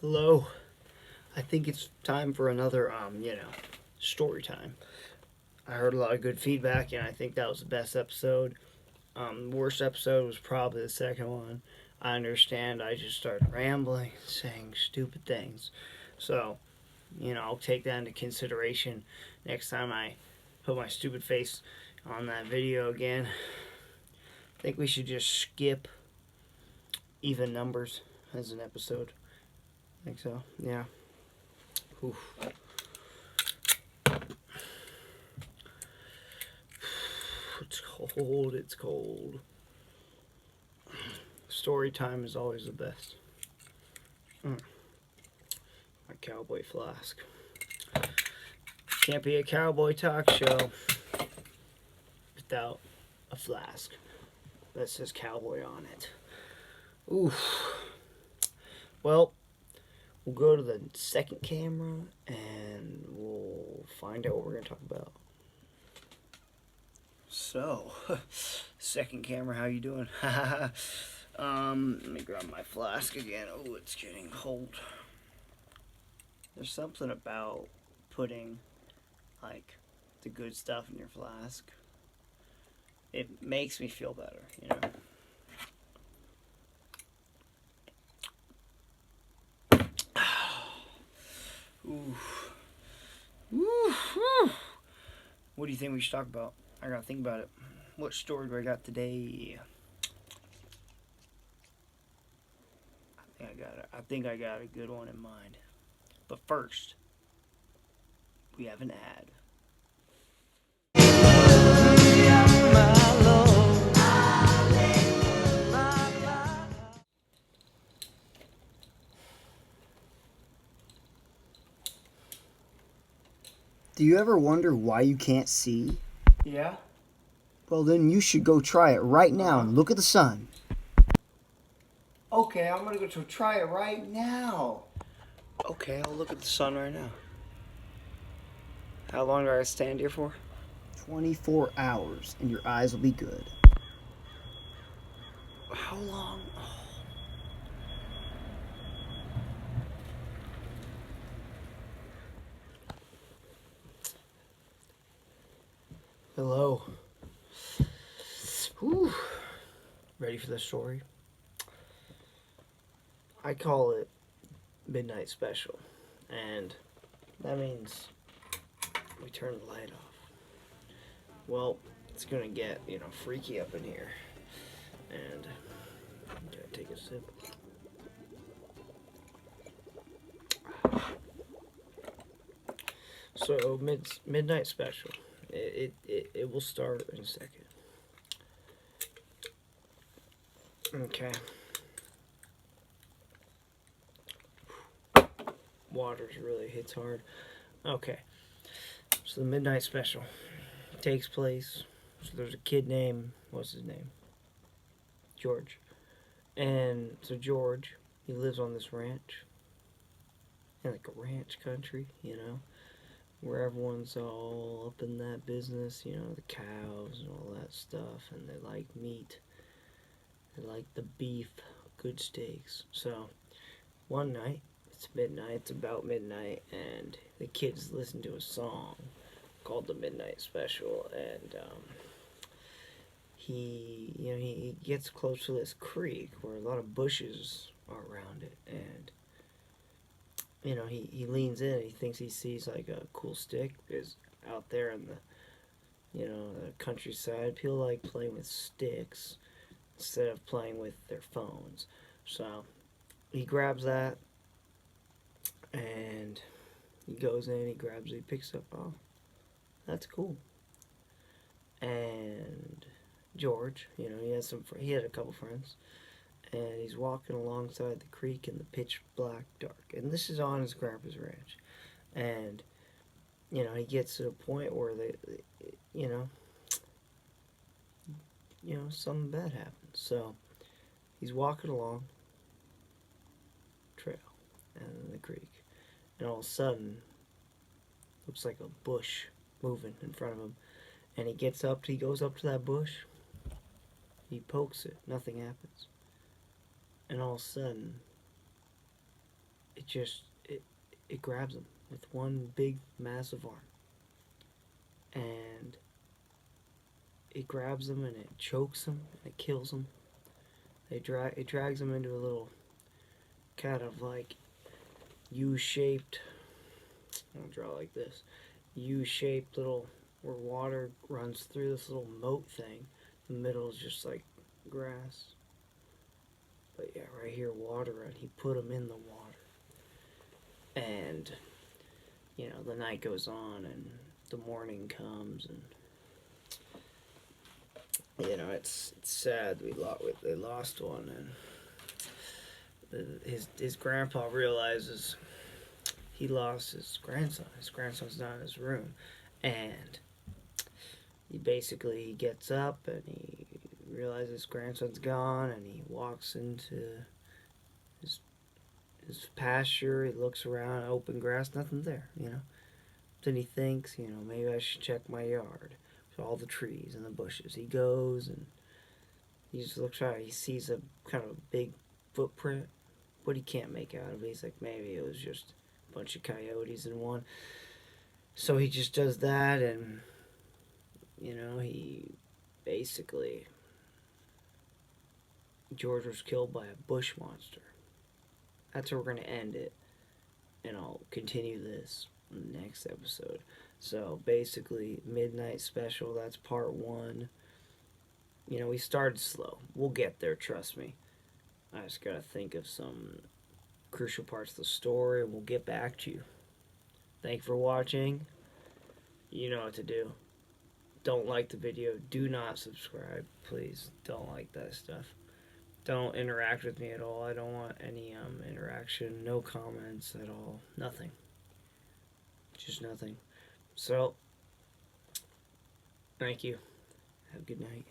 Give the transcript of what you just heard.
Hello. I think it's time for another, story time. I heard a lot of good feedback, and I think that was the best episode. Worst episode was probably the second one. I understand. I just started rambling, saying stupid things. So, I'll take that into consideration next time I put my stupid face on that video again. I think we should just skip even numbers as an episode. I think so. Yeah. Oof. It's cold. It's cold. Story time is always the best. My cowboy flask. Can't be a cowboy talk show without a flask that says cowboy on it. Oof. Well, we'll go to the second camera and we'll find out what we're going to talk about. So, second camera, how you doing? Let me grab my flask again. Oh, it's getting cold. There's something about putting, like, the good stuff in your flask. It makes me feel better, Oof. Oof. What do you think we should talk about? I gotta think about it. What story do I got today? I think I got a good one in mind. But first, we have an ad. Do you ever wonder why you can't see? Yeah? Well, then you should go try it right now and look at the sun. Okay, I'm gonna go try it right now. Okay, I'll look at the sun right now. How long do I stand here for? 24 hours, and your eyes will be good. How long? Oh. Hello. Whew. Ready for the story? I call it Midnight Special, and that means we turn the light off. Well, it's gonna get, freaky up in here, and I'm gonna take a sip. So, Midnight Special. It will start in a second. Okay. Waters really hits hard. Okay. So the Midnight Special takes place. So there's a kid named, what's his name? George. And so George, he lives on this ranch. In like a ranch country, where everyone's all up in that business, the cows and all that stuff, and they like meat. They like the beef, good steaks. So one night, it's midnight, it's about midnight, and the kids listen to a song called the Midnight Special, and he gets close to this creek where a lot of bushes are around it, and he leans in and he thinks he sees like a cool stick, because out there in the countryside, people like playing with sticks instead of playing with their phones. So he grabs that and he goes in, he grabs it, he picks up, oh, that's cool. And George, he had a couple friends, and he's walking alongside the creek in the pitch black dark. And this is on his grandpa's ranch. And, he gets to a point where something bad happens. So he's walking along trail and the creek, and all of a sudden, looks like a bush moving in front of him. And he goes up to that bush, he pokes it, nothing happens. And all of a sudden, it grabs him with one big massive arm, and it grabs him and it chokes him and it kills him. It drags him into a little kind of like U-shaped. I'll draw like this. U-shaped little where water runs through this little moat thing. The middle is just like grass. But yeah, right here, water, and he put him in the water. And the night goes on, and the morning comes, and it's sad. They lost one, and his grandpa realizes he lost his grandson. His grandson's not in his room, and he gets up and he realizes his grandson's gone, and he walks into his pasture. He looks around, open grass, nothing there. Then he thinks, maybe I should check my yard. So all the trees and the bushes. He goes and he just looks around. He sees a kind of a big footprint, but he can't make out of it. He's like, maybe it was just a bunch of coyotes in one. So he just does that, and he basically George was killed by a bush monster. That's where we're gonna end it, and I'll continue this in the next episode. So basically, Midnight Special. That's part one. We started slow. We'll get there. Trust me. I just gotta think of some crucial parts of the story, and we'll get back to you. Thank you for watching. You know what to do. Don't like the video. Do not subscribe. Please don't like that stuff. Don't interact with me at all. I don't want any interaction. No comments at all. Nothing. Just nothing. So, thank you. Have a good night.